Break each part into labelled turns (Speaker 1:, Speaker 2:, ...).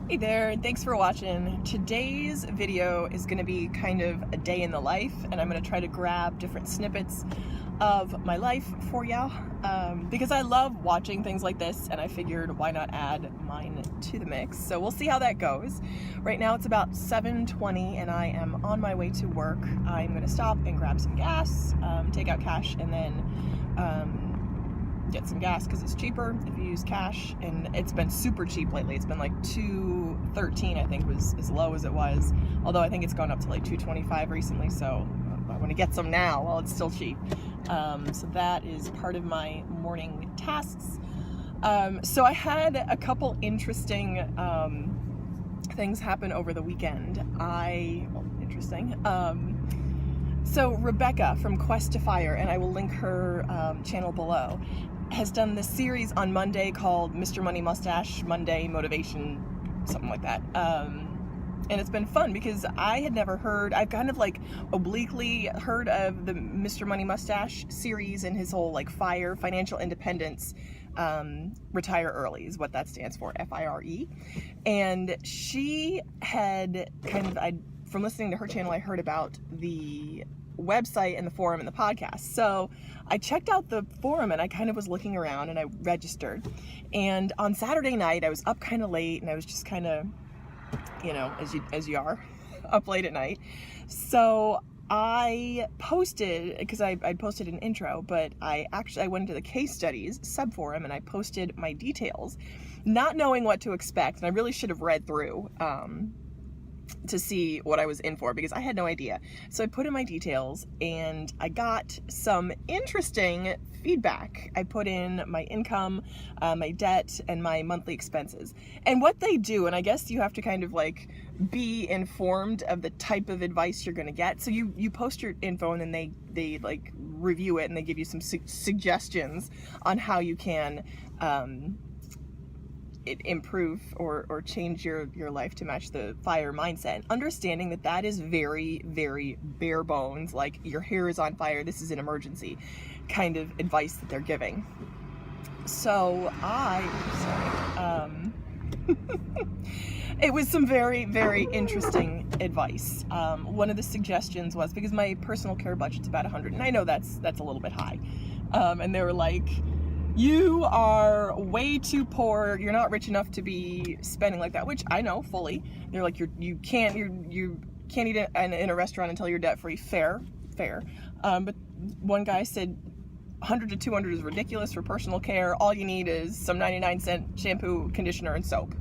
Speaker 1: Hey there, and thanks for watching. Today's video is going to be kind of a day in the life, and I'm going to try to grab different snippets of my life for y'all, because I love watching things like this, and I figured why not add mine to the mix. So we'll see how that goes. Right now it's about 7:20 and I am on my way to work. I'm going to stop and grab some gas, take out cash, and then get some gas because it's cheaper if you use cash, and it's been super cheap lately. It's been like $2.13, I think, was as low as it was, although I think it's gone up to like $2.25 recently, so I want to get some now while it's still cheap. So that is part of my morning tasks. So I had a couple interesting things happen over the weekend. So Rebecca from Quest to Fire, and I will link her channel below, has done this series on Monday called Mr. Money Mustache Monday Motivation, something like that. And it's been fun because I had never heard, I've kind of like obliquely heard of the Mr. Money Mustache series and his whole like FIRE, financial independence, retire early is what that stands for, FIRE. And she had kind of, from listening to her channel, I heard about the website and the forum and the podcast. So I checked out the forum and I kind of was looking around and I registered. And on Saturday night, I was up kind of late and I was just kind of, you know, as you are, up late at night. So I posted, because I posted an intro, but I went into the case studies subforum and I posted my details, not knowing what to expect. And I really should have read through, to see what I was in for, because I had no idea. So I put in my details and I got some interesting feedback. I put in my income, my debt, and my monthly expenses. And what they do, and I guess you have to kind of like be informed of the type of advice you're going to get. So you post your info and then they like review it and they give you some suggestions on how you can improve or change your life to match the FIRE mindset, and understanding that is very, very bare bones, like your hair is on fire, this is an emergency kind of advice that they're giving. So it was some very, very interesting advice. One of the suggestions was, because my personal care budget's about $100, and I know that's a little bit high, and they were like, you are way too poor, you're not rich enough to be spending like that, which I know fully. They're like, you can't eat in a restaurant until you're debt free. Fair. But one guy said $100 to $200 is ridiculous for personal care. All you need is some 99-cent shampoo, conditioner, and soap.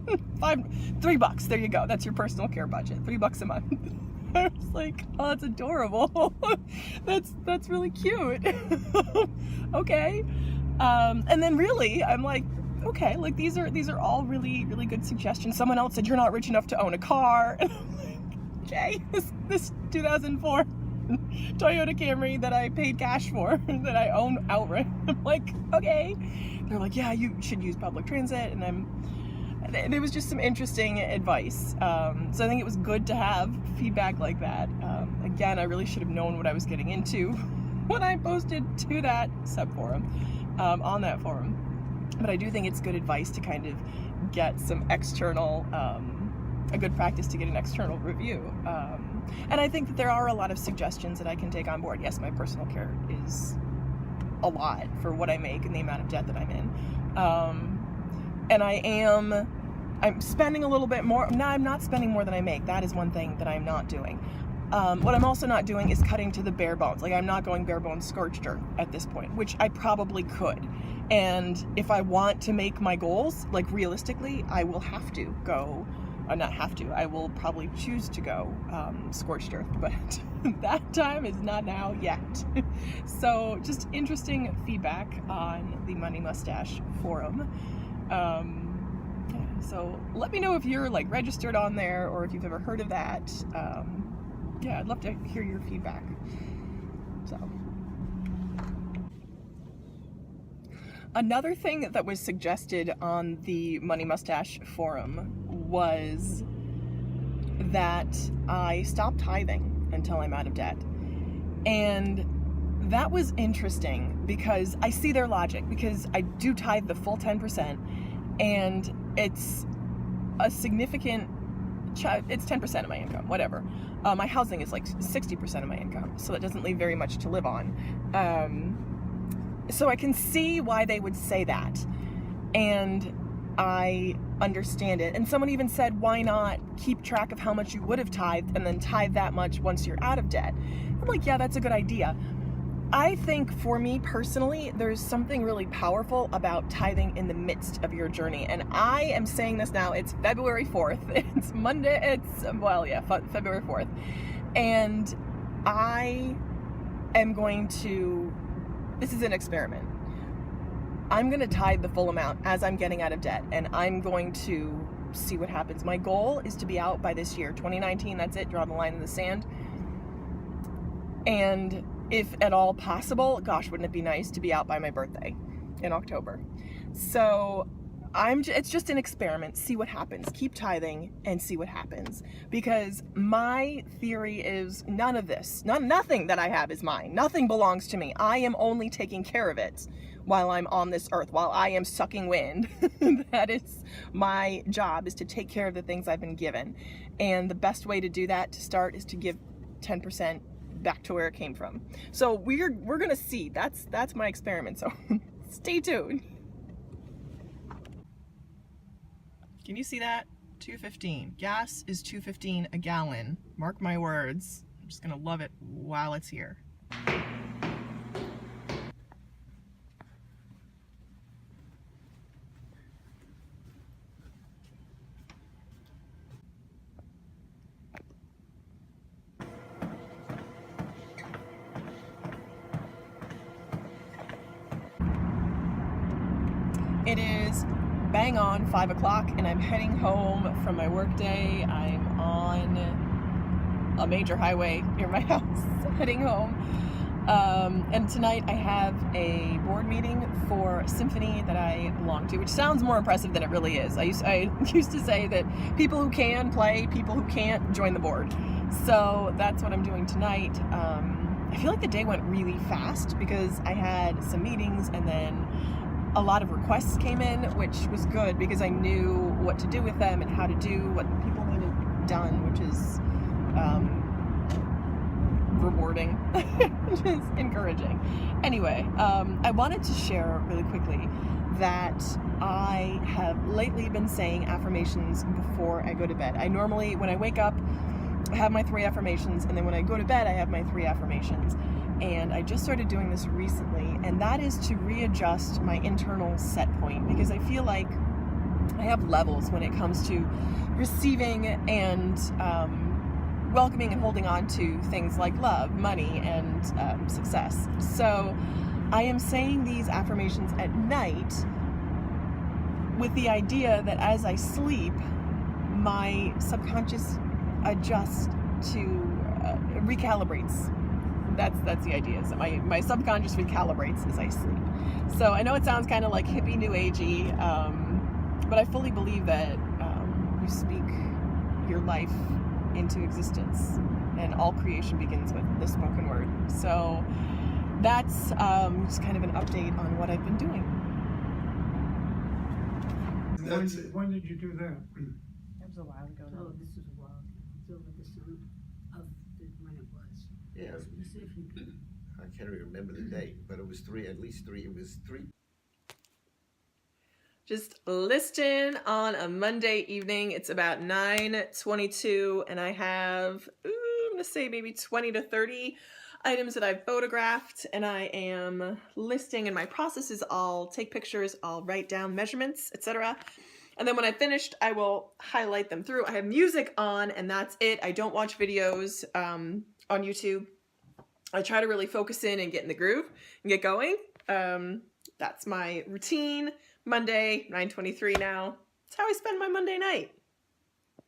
Speaker 1: $3, there you go. That's your personal care budget. $3 a month. I was like, oh, that's adorable. that's really cute. Okay. And then really, I'm like, okay, like these are all really, really good suggestions. Someone else said, you're not rich enough to own a car. And I'm like, okay, this 2004 Toyota Camry that I paid cash for, that I own outright. I'm like, okay. They're like, yeah, you should use public transit. And there was just some interesting advice. So I think it was good to have feedback like that. Again, I really should have known what I was getting into when I posted to that subforum, on that forum. But I do think it's good advice to kind of get some external, a good practice to get an external review. And I think that there are a lot of suggestions that I can take on board. Yes, my personal care is a lot for what I make and the amount of debt that I'm in. And I'm spending a little bit more. No, I'm not spending more than I make. That is one thing that I'm not doing. What I'm also not doing is cutting to the bare bones. Like, I'm not going bare bones scorched earth at this point, which I probably could. And if I want to make my goals, like realistically, I will have to go, I will probably choose to go scorched earth, but that time is not now yet. So just interesting feedback on the Money Mustache forum. So let me know if you're like registered on there or if you've ever heard of that. Yeah, I'd love to hear your feedback. So another thing that was suggested on the Money Mustache forum was that I stop tithing until I'm out of debt. And that was interesting because I see their logic, because I do tithe the full 10%, and it's a significant, it's 10% of my income, whatever. My housing is like 60% of my income, so that doesn't leave very much to live on. So I can see why they would say that, and I understand it. And someone even said, why not keep track of how much you would have tithed and then tithe that much once you're out of debt? I'm like, yeah, that's a good idea. I think for me personally, there's something really powerful about tithing in the midst of your journey. And I am saying this now, it's February 4th. It's Monday, February 4th. And I am going to, this is an experiment. I'm going to tithe the full amount as I'm getting out of debt, and I'm going to see what happens. My goal is to be out by this year, 2019, that's it, draw the line in the sand. And if at all possible, gosh, wouldn't it be nice to be out by my birthday in October? So it's just an experiment, see what happens. Keep tithing and see what happens. Because my theory is none of this, nothing that I have is mine. Nothing belongs to me. I am only taking care of it while I'm on this earth, while I am sucking wind. That is my job, is to take care of the things I've been given. And the best way to do that, to start, is to give 10% back to where it came from. So we're gonna see. That's my experiment. So stay tuned. Can you see that? $2.15. Gas is $2.15 a gallon. Mark my words. I'm just gonna love it while it's here. It is bang on 5 o'clock and I'm heading home from my work day. I'm on a major highway near my house, heading home. And tonight I have a board meeting for a symphony that I belong to, which sounds more impressive than it really is. I used to say that people who can play, people who can't join the board. So that's what I'm doing tonight. I feel like the day went really fast because I had some meetings and then a lot of requests came in, which was good because I knew what to do with them and how to do what people needed done, which is rewarding, which is encouraging. Anyway, I wanted to share really quickly that I have lately been saying affirmations before I go to bed. I normally, when I wake up, I have my 3 affirmations, and then when I go to bed, I have my 3 affirmations. And I just started doing this recently, and that is to readjust my internal set point, because I feel like I have levels when it comes to receiving and welcoming and holding on to things like love, money, and success. So I am saying these affirmations at night with the idea that as I sleep, my subconscious adjusts to recalibrates. That's the idea. So my subconscious recalibrates as I sleep. So I know it sounds kind of like hippie, new agey, but I fully believe that you speak your life into existence, and all creation begins with the spoken word. So that's just kind of an update on what I've been doing.
Speaker 2: When did you do that?
Speaker 1: That was a while ago.
Speaker 3: Oh, this was a while. So with the sound of when it was.
Speaker 4: Yeah, I can't even remember the date, but it was at least three. It was 3.
Speaker 1: Just listing on a Monday evening. It's about 9:22, and I have, I'm gonna say maybe 20 to 30 items that I've photographed, and I am listing, and my process is I'll take pictures, I'll write down measurements, etc. And then when I finished, I will highlight them through. I have music on, and that's it. I don't watch videos on YouTube. I try to really focus in and get in the groove and get going. That's my routine. Monday, 9:23 now. That's how I spend my Monday night.